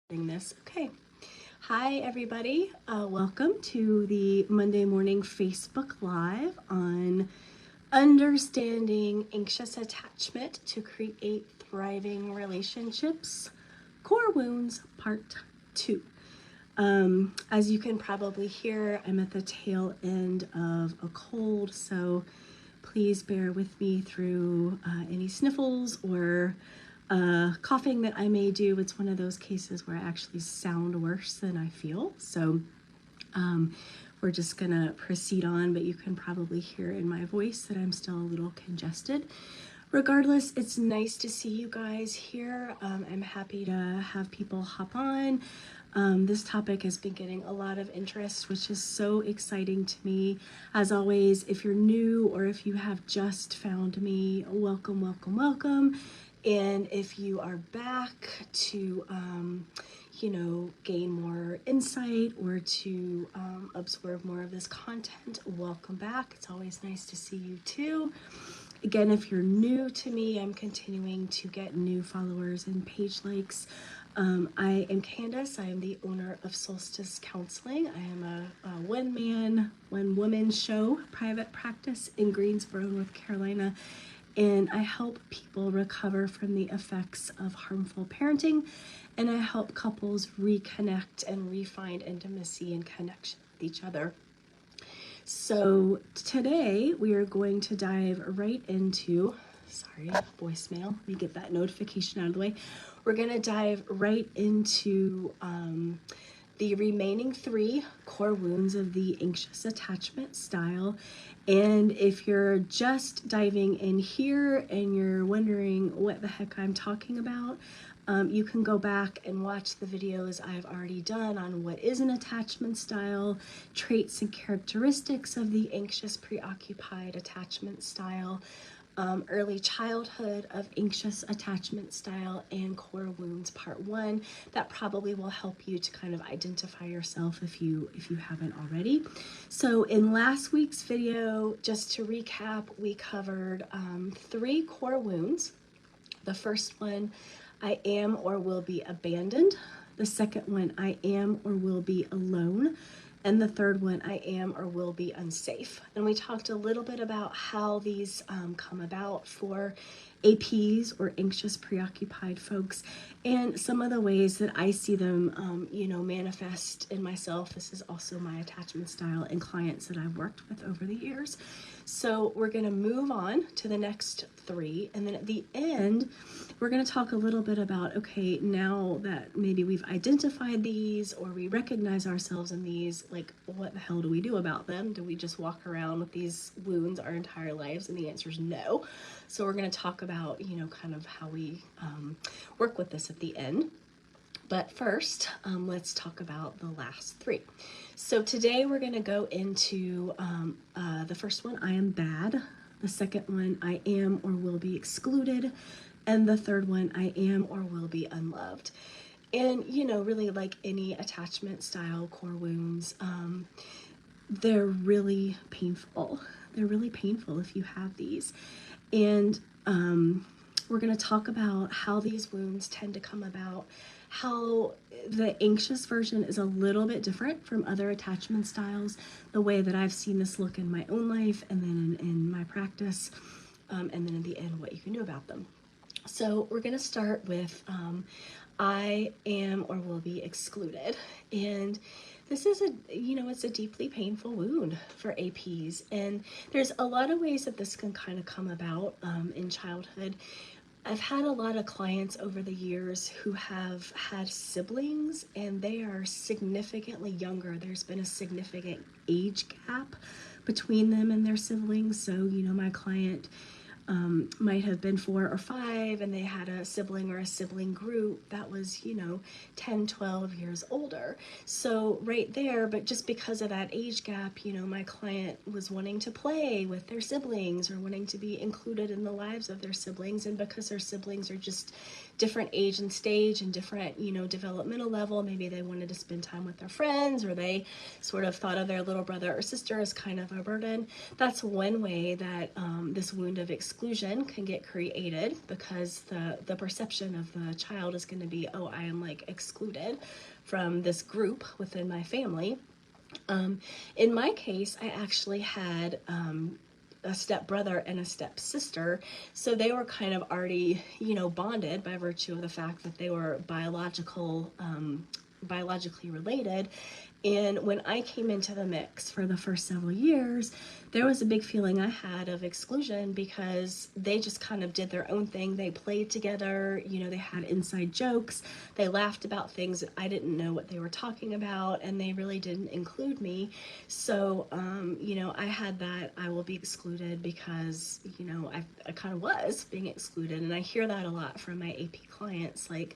This. Okay. Hi, everybody. Welcome to the Monday morning Facebook Live on Understanding Anxious Attachment to Create Thriving Relationships, Core Wounds, Part 2. As you can probably hear, I'm at the tail end of a cold, so please bear with me through any sniffles or coughing that I may do. It's one of those cases where I actually sound worse than I feel. So we're just gonna proceed on, but you can probably hear in my voice that I'm still a little congested. Regardless, it's nice to see you guys here. I'm happy to have people hop on. This topic has been getting a lot of interest, which is so exciting to me. As always, if you're new or if you have just found me, welcome, welcome, welcome. And if you are back to, gain more insight or to absorb more of this content, welcome back. It's always nice to see you too. Again, if you're new to me, I'm continuing to get new followers and page likes. I am Candace. I am the owner of Solstice Counseling. I am a one-man, one-woman show private practice in Greensboro, North Carolina. And I help people recover from the effects of harmful parenting, and I help couples reconnect and re-find intimacy and connection with each other. So today we are going to dive right into, voicemail, let me get that notification out of the way. We're going to dive right into the remaining 3 core wounds of the anxious attachment style. And if you're just diving in here and you're wondering what the heck I'm talking about, you can go back and watch the videos I've already done on what is an attachment style, traits and characteristics of the anxious preoccupied attachment style, early childhood of anxious attachment style, and core wounds part 1. That probably will help you to kind of identify yourself if you haven't already. So in last week's video, just to recap, we covered 3 core wounds. The first one, I am or will be abandoned. The second one, I am or will be alone. And the third one, I am or will be unsafe. And we talked a little bit about how these come about for APs or anxious preoccupied folks, and some of the ways that I see them, manifest in myself. This is also my attachment style and clients that I've worked with over the years. So we're going to move on to the next 3. And then at the end, we're going to talk a little bit about, okay, now that maybe we've identified these or we recognize ourselves in these, like, what the hell do we do about them? Do we just walk around with these wounds our entire lives? And the answer is no. So we're going to talk about, kind of how we work with this at the end. But first, let's talk about the last 3. So today we're going to go into the first one, I am bad. The second one, I am or will be excluded. And the third one, I am or will be unloved. And, really like any attachment style core wounds, they're really painful. They're really painful if you have these. And we're going to talk about how these wounds tend to come about, how the anxious version is a little bit different from other attachment styles, the way that I've seen this look in my own life and then in my practice, and then in the end, what you can do about them. So we're going to start with I am or will be excluded. And this is it's a deeply painful wound for APs. And there's a lot of ways that this can kind of come about in childhood. I've had a lot of clients over the years who have had siblings and they are significantly younger. There's been a significant age gap between them and their siblings. So, my client might have been 4 or 5 and they had a sibling or a sibling group that was 10, 12 years older. So right there, but just because of that age gap, my client was wanting to play with their siblings or wanting to be included in the lives of their siblings, and because their siblings are just different age and stage and different, you know, developmental level. Maybe they wanted to spend time with their friends, or they sort of thought of their little brother or sister as kind of a burden. That's one way that this wound of exclusion can get created, because the perception of the child is going to be, oh, I am like excluded from this group within my family. In my case, I actually had a stepbrother and a stepsister, so they were kind of already, you know, bonded by virtue of the fact that they were biologically related. And when I came into the mix for the first several years, there was a big feeling I had of exclusion, because they just kind of did their own thing. They played together, you know, they had inside jokes, they laughed about things that I didn't know what they were talking about, and they really didn't include me. So, you know, I had that I will be excluded because, you know, I kind of was being excluded. And I hear that a lot from my AP clients, like,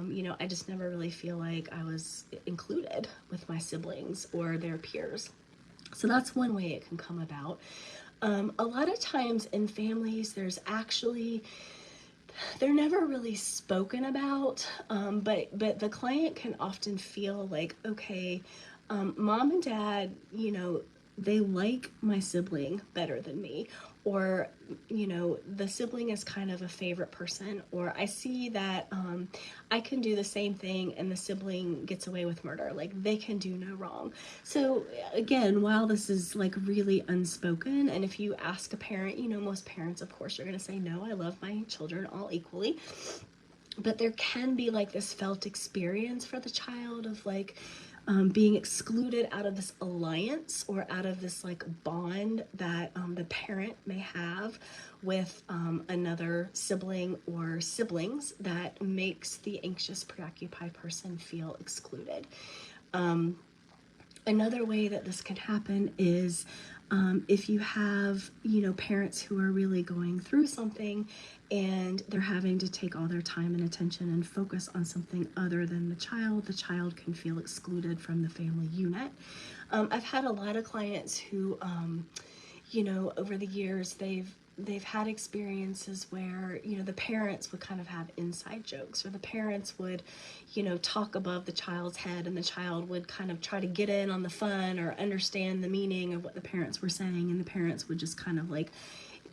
you know, I just never really feel like I was included with my siblings or their peers. So that's one way it can come about. A lot of times in families, they're never really spoken about, but the client can often feel like, okay, mom and dad, you know, they like my sibling better than me, or, you know, the sibling is kind of a favorite person, or I see that I can do the same thing and the sibling gets away with murder, like they can do no wrong. So again, while this is like really unspoken, and if you ask a parent, you know, most parents, of course, are going to say, no, I love my children all equally. But there can be like this felt experience for the child of like, being excluded out of this alliance, or out of this like bond that the parent may have with another sibling or siblings, that makes the anxious preoccupied person feel excluded. Another way that this can happen is if you have, you know, parents who are really going through something and they're having to take all their time and attention and focus on something other than the child can feel excluded from the family unit. I've had a lot of clients who, you know, over the years, they've had experiences where, you know, the parents would kind of have inside jokes, or the parents would, you know, talk above the child's head, and the child would kind of try to get in on the fun or understand the meaning of what the parents were saying, and the parents would just kind of like,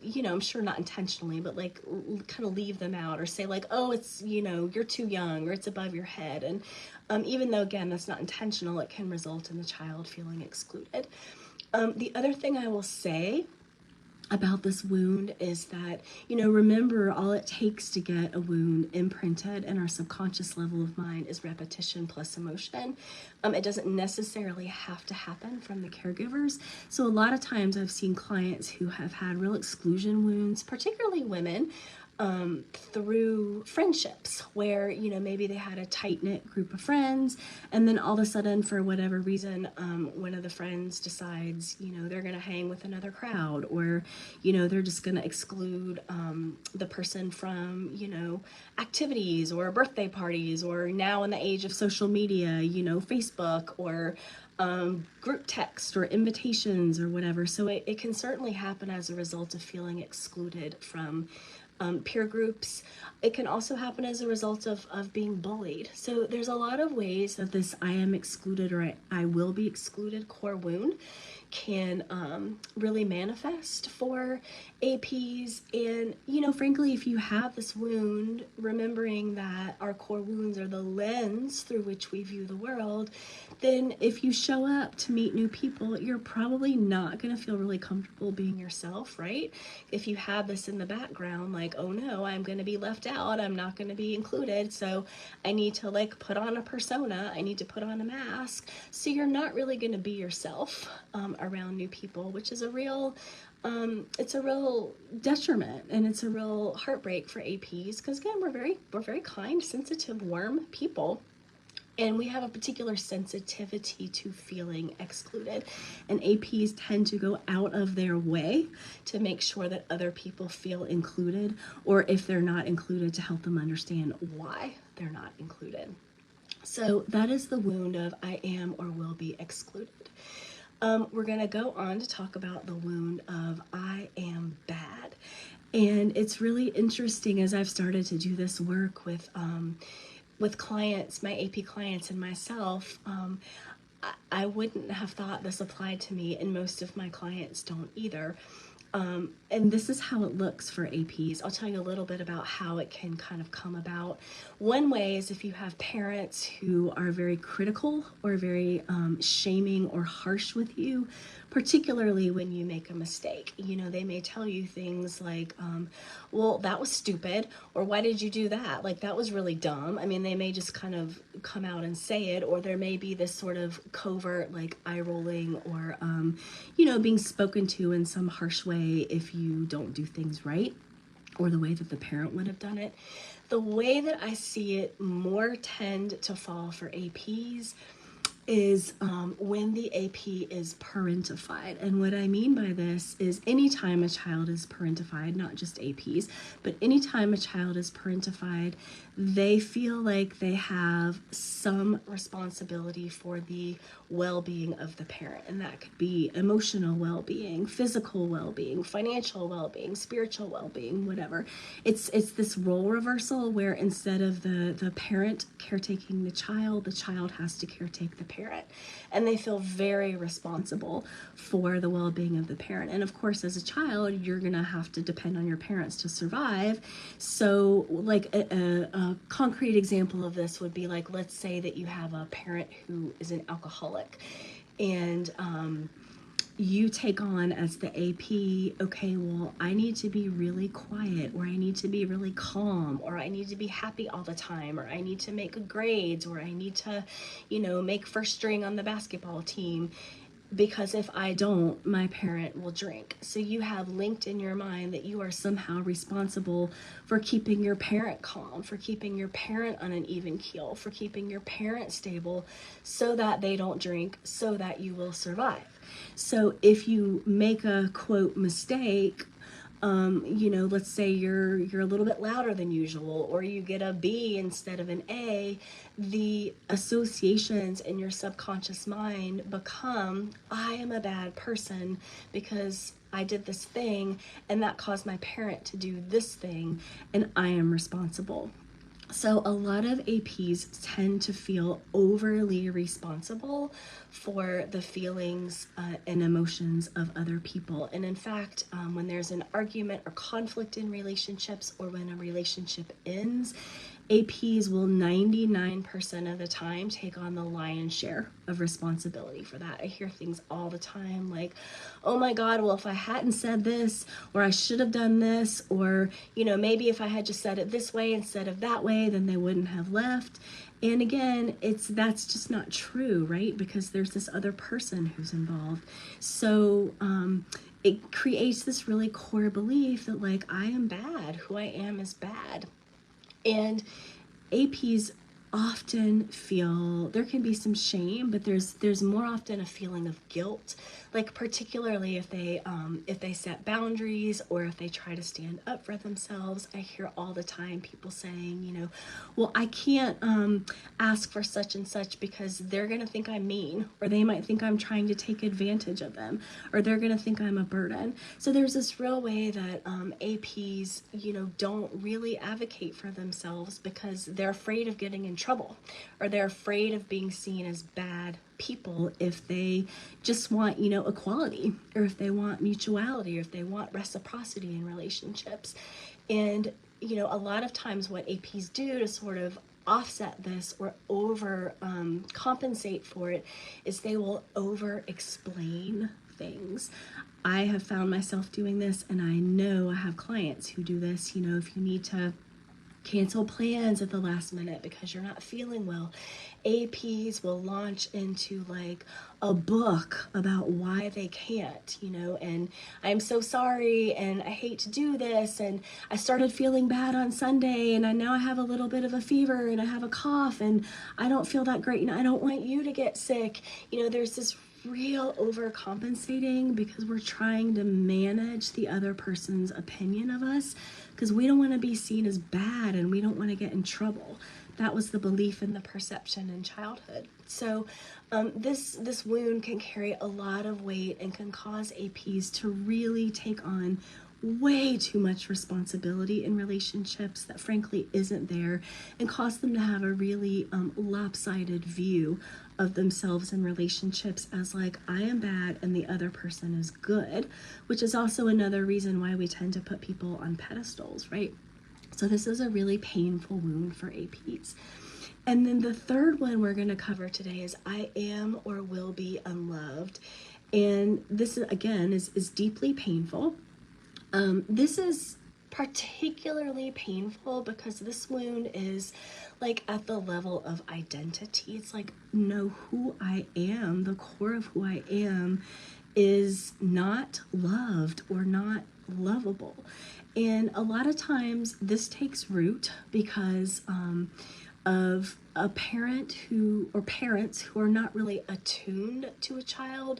you know, I'm sure not intentionally, but like kind of leave them out, or say like, oh, it's, you know, you're too young, or it's above your head. And even though, again, that's not intentional, it can result in the child feeling excluded. The other thing I will say about this wound is that, you know, remember, all it takes to get a wound imprinted in our subconscious level of mind is repetition plus emotion. It doesn't necessarily have to happen from the caregivers. So a lot of times I've seen clients who have had real exclusion wounds, particularly women, through friendships where, you know, maybe they had a tight-knit group of friends, and then all of a sudden, for whatever reason, one of the friends decides, you know, they're going to hang with another crowd, or, you know, they're just going to exclude the person from, you know, activities or birthday parties, or now in the age of social media, you know, Facebook, or group text or invitations or whatever. So it can certainly happen as a result of feeling excluded from peer groups. It can also happen as a result of being bullied. So there's a lot of ways that this I am excluded, or I will be excluded core wound can really manifest for APs. And, you know, frankly, if you have this wound, remembering that our core wounds are the lens through which we view the world, then if you show up to meet new people, you're probably not going to feel really comfortable being yourself, right? If you have this in the background, like, oh no, I'm going to be left out, I'm not going to be included, so I need to like put on a persona, I need to put on a mask, so you're not really going to be yourself around new people, which is a real it's a real detriment, and it's a real heartbreak for APs, because again, we're very kind, sensitive, warm people. And we have a particular sensitivity to feeling excluded. And APs tend to go out of their way to make sure that other people feel included, or if they're not included, to help them understand why they're not included. So that is the wound of I am or will be excluded. We're going to go on to talk about the wound of I am bad. And it's really interesting as I've started to do this work with clients, my AP clients and myself. I wouldn't have thought this applied to me, and most of my clients don't either. And this is how it looks for APs. I'll tell you a little bit about how it can kind of come about. One way is if you have parents who are very critical or very shaming or harsh with you, particularly when you make a mistake. You know, they may tell you things like, well, that was stupid, or why did you do that? Like, that was really dumb. I mean, they may just kind of come out and say it, or there may be this sort of covert, like, eye rolling or, you know, being spoken to in some harsh way if you don't do things right, or the way that the parent would have done it. The way that I see it more tend to fall for APs is when the AP is parentified. And what I mean by this is anytime a child is parentified, not just APs, but anytime a child is parentified, they feel like they have some responsibility for the well-being of the parent. And that could be emotional well-being, physical well-being, financial well-being, spiritual well-being, whatever. It's this role reversal where instead of the parent caretaking the child has to caretake the parent. And they feel very responsible for the well-being of the parent. And of course, as a child, you're gonna have to depend on your parents to survive. So like a concrete example of this would be like, let's say that you have a parent who is an alcoholic, and you take on as the AP, okay, well, I need to be really quiet, or I need to be really calm, or I need to be happy all the time, or I need to make good grades, or I need to, you know, make first string on the basketball team, because if I don't, my parent will drink. So you have linked in your mind that you are somehow responsible for keeping your parent calm, for keeping your parent on an even keel, for keeping your parent stable so that they don't drink, so that you will survive. So if you make a quote mistake, you know, let's say you're a little bit louder than usual, or you get a B instead of an A, the associations in your subconscious mind become, I am a bad person because I did this thing and that caused my parent to do this thing, and I am responsible. So a lot of APs tend to feel overly responsible for the feelings and emotions of other people. And in fact, when there's an argument or conflict in relationships, or when a relationship ends, APs will 99% of the time take on the lion's share of responsibility for that. I hear things all the time like, oh my God, well, if I hadn't said this, or I should have done this, or, you know, maybe if I had just said it this way instead of that way, then they wouldn't have left. And again, that's just not true, right? Because there's this other person who's involved. So it creates this really core belief that, like, I am bad, who I am is bad. And APs often feel, there can be some shame, but there's more often a feeling of guilt, like particularly if they set boundaries, or if they try to stand up for themselves. I hear all the time people saying, you know, well, I can't ask for such and such because they're gonna think I'm mean, or they might think I'm trying to take advantage of them, or they're gonna think I'm a burden. So there's this real way that APs, you know, don't really advocate for themselves because they're afraid of getting in trouble, or they're afraid of being seen as bad people if they just want, you know, equality, or if they want mutuality, or if they want reciprocity in relationships. And, you know, a lot of times what APs do to sort of offset this or over compensate for it is they will over explain things. I have found myself doing this, and I know I have clients who do this. You know, if you need to cancel plans at the last minute because you're not feeling well, APs will launch into like a book about why they can't, you know, and I'm so sorry, and I hate to do this, and I started feeling bad on Sunday, and now I have a little bit of a fever, and I have a cough, and I don't feel that great, and I don't want you to get sick. You know, there's this real overcompensating because we're trying to manage the other person's opinion of us, because we don't want to be seen as bad, and we don't want to get in trouble. That was the belief and the perception in childhood. So this wound can carry a lot of weight and can cause APs to really take on way too much responsibility in relationships that frankly isn't there, and cause them to have a really lopsided view of themselves in relationships as like, I am bad and the other person is good, which is also another reason why we tend to put people on pedestals, right? So this is a really painful wound for APs. And then the third one we're going to cover today is I am or will be unloved. And this, again, is deeply painful. This is particularly painful because this wound is like at the level of identity. It's like, no, who I am, the core of who I am is not loved or not lovable. And a lot of times this takes root because of a parent who, or parents who are not really attuned to a child.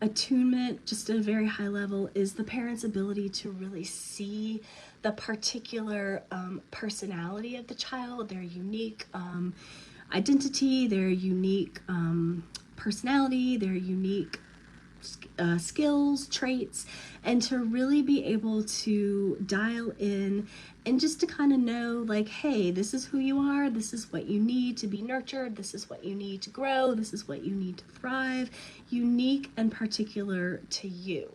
Attunement, just at a very high level, is the parent's ability to really see the particular personality of the child, their unique identity, their unique personality, their unique skills, traits, and to really be able to dial in and just to kind of know like, hey, this is who you are, this is what you need to be nurtured, this is what you need to grow, this is what you need to thrive, unique and particular to you.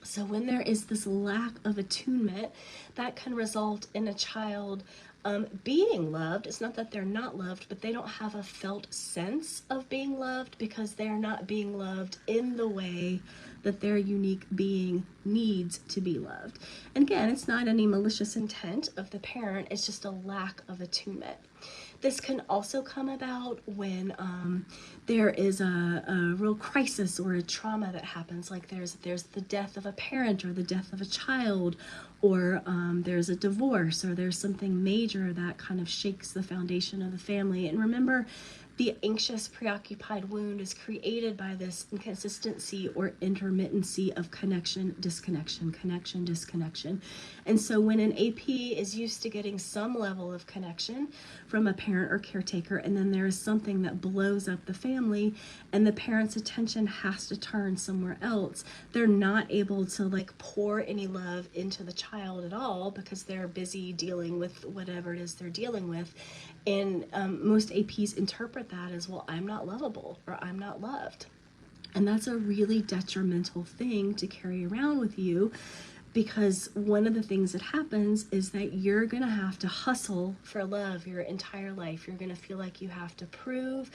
So when there is this lack of attunement, that can result in a child being loved. It's not that they're not loved, but they don't have a felt sense of being loved because they're not being loved in the way that their unique being needs to be loved. And again, it's not any malicious intent of the parent, it's just a lack of attunement. This can also come about when there is a real crisis or a trauma that happens, like there's the death of a parent or the death of a child, or there's a divorce, or there's something major that kind of shakes the foundation of the family. And remember, the anxious preoccupied wound is created by this inconsistency or intermittency of connection, disconnection, connection, disconnection. And so when an AP is used to getting some level of connection from a parent or caretaker, and then there is something that blows up the family and the parent's attention has to turn somewhere else, they're not able to like pour any love into the child at all because they're busy dealing with whatever it is they're dealing with. And most APs interpret that as, well, I'm not lovable or I'm not loved. And that's a really detrimental thing to carry around with you, because one of the things that happens is that you're going to have to hustle for love your entire life. You're going to feel like you have to prove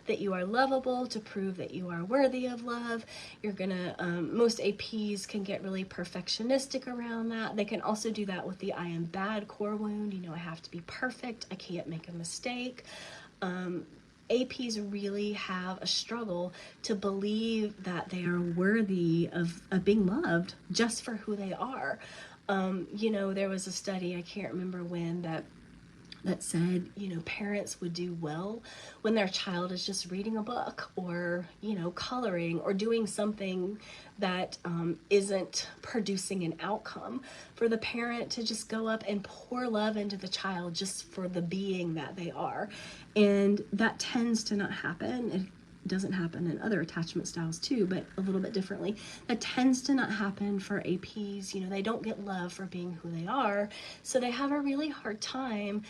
that you are lovable, to prove that you are worthy of love. You're going to, most APs can get really perfectionistic around that. They can also do that with the I am bad core wound. You know, I have to be perfect. I can't make a mistake. APs really have a struggle to believe that they are worthy of being loved just for who they are. You know, there was a study, I can't remember when, that said, you know, parents would do well when their child is just reading a book or, you know, coloring or doing something that isn't producing an outcome. For the parent to just go up and pour love into the child just for the being that they are. And that tends to not happen. It doesn't happen in other attachment styles too, but a little bit differently. That tends to not happen for APs. You know, they don't get love for being who they are, so they have a really hard time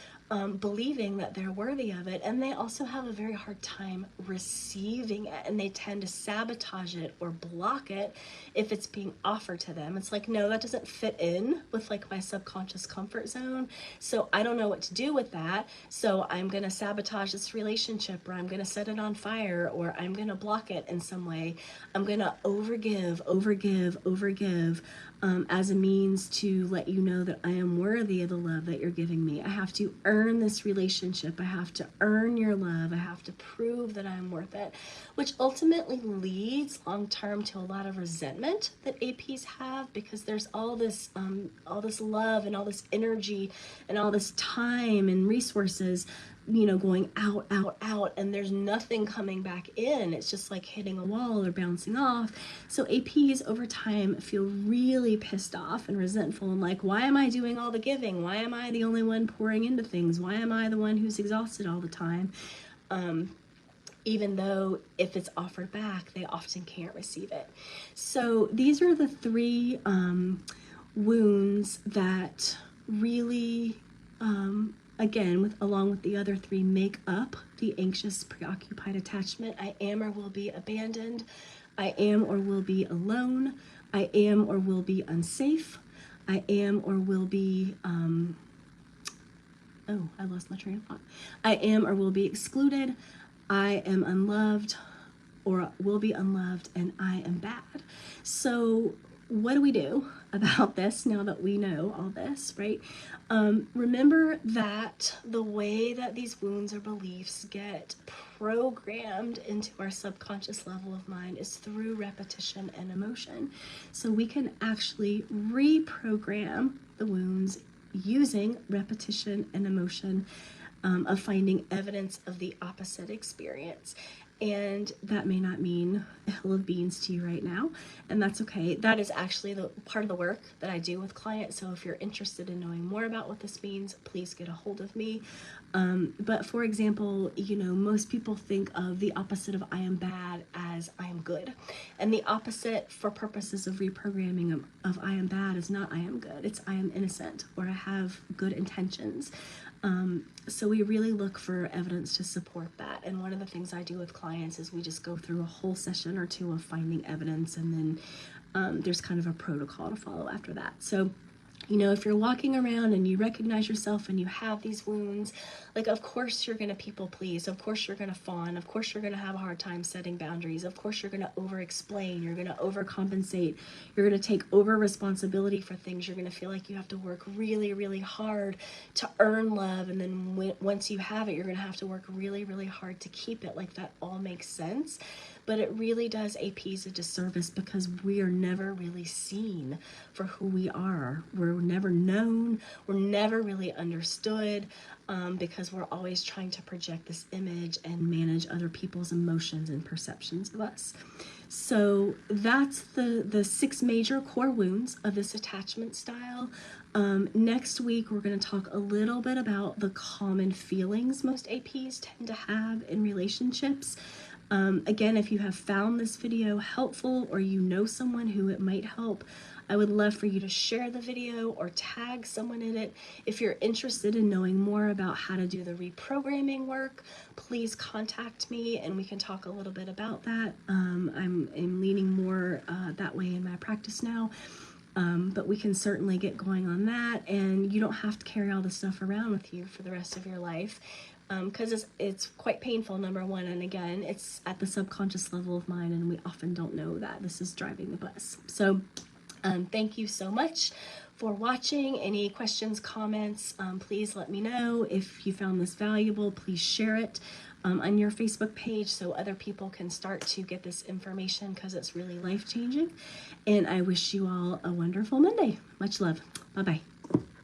believing that they're worthy of it, and they also have a very hard time receiving it, and they tend to sabotage it or block it if it's being offered to them. It's like, no, that doesn't fit in with like my subconscious comfort zone, so I don't know what to do with that, so I'm gonna sabotage this relationship, or I'm gonna set it on fire, or I'm gonna block it in some way. I'm gonna overgive as a means to let you know that I am worthy of the love that you're giving me. I have to earn this relationship. I have to earn your love. I have to prove that I'm worth it, which ultimately leads long-term to a lot of resentment that APs have, because there's all this love and all this energy and all this time and resources, you know, going out, and there's nothing coming back in. It's just like hitting a wall or bouncing off. So APs over time feel really pissed off and resentful and like, why am I doing all the giving? Why am I the only one pouring into things? Why am I the one who's exhausted all the time? Even though if it's offered back, they often can't receive it. So these are the three wounds that really, again, along with the other three, make up the anxious preoccupied attachment. I am or will be abandoned. I am or will be alone. I am or will be unsafe. I am or will be, oh, I lost my train of thought. I am or will be excluded. I am unloved or will be unloved, and I am bad. So what do we do about this now that we know all this, right? Remember that the way that these wounds or beliefs get programmed into our subconscious level of mind is through repetition and emotion. So we can actually reprogram the wounds using repetition and emotion of finding evidence of the opposite experience. And that may not mean a hill of beans to you right now, and that's okay. That is actually the part of the work that I do with clients. So if you're interested in knowing more about what this means, please get a hold of me. But for example, you know, most people think of the opposite of I am bad as I am good. And the opposite for purposes of reprogramming of I am bad is not I am good. It's I am innocent, or I have good intentions. So we really look for evidence to support that. And one of the things I do with clients is we just go through a whole session or two of finding evidence, and then there's kind of a protocol to follow after that. So, you know, if you're walking around and you recognize yourself and you have these wounds, like, of course you're going to people please. Of course you're going to fawn. Of course you're going to have a hard time setting boundaries. Of course you're going to over-explain. You're going to overcompensate. You're going to take over responsibility for things. You're going to feel like you have to work really, really hard to earn love. And then once you have it, you're going to have to work really, really hard to keep it. Like, that all makes sense. But it really does APs a disservice, because we are never really seen for who we are. We're never known. We're never really understood, because we're always trying to project this image and manage other people's emotions and perceptions of us. So that's the 6 major core wounds of this attachment style. Next week, we're going to talk a little bit about the common feelings most APs tend to have in relationships. Again, if you have found this video helpful, or you know someone who it might help, I would love for you to share the video or tag someone in it. If you're interested in knowing more about how to do the reprogramming work, please contact me and we can talk a little bit about that. I'm leaning more that way in my practice now. But we can certainly get going on that, and you don't have to carry all this stuff around with you for the rest of your life. Because it's quite painful, number one, and again, it's at the subconscious level of mind, and we often don't know that this is driving the bus. So thank you so much for watching. Any questions, comments, please let me know. If you found this valuable, please share it on your Facebook page so other people can start to get this information, because it's really life-changing. And I wish you all a wonderful Monday. Much love. Bye-bye.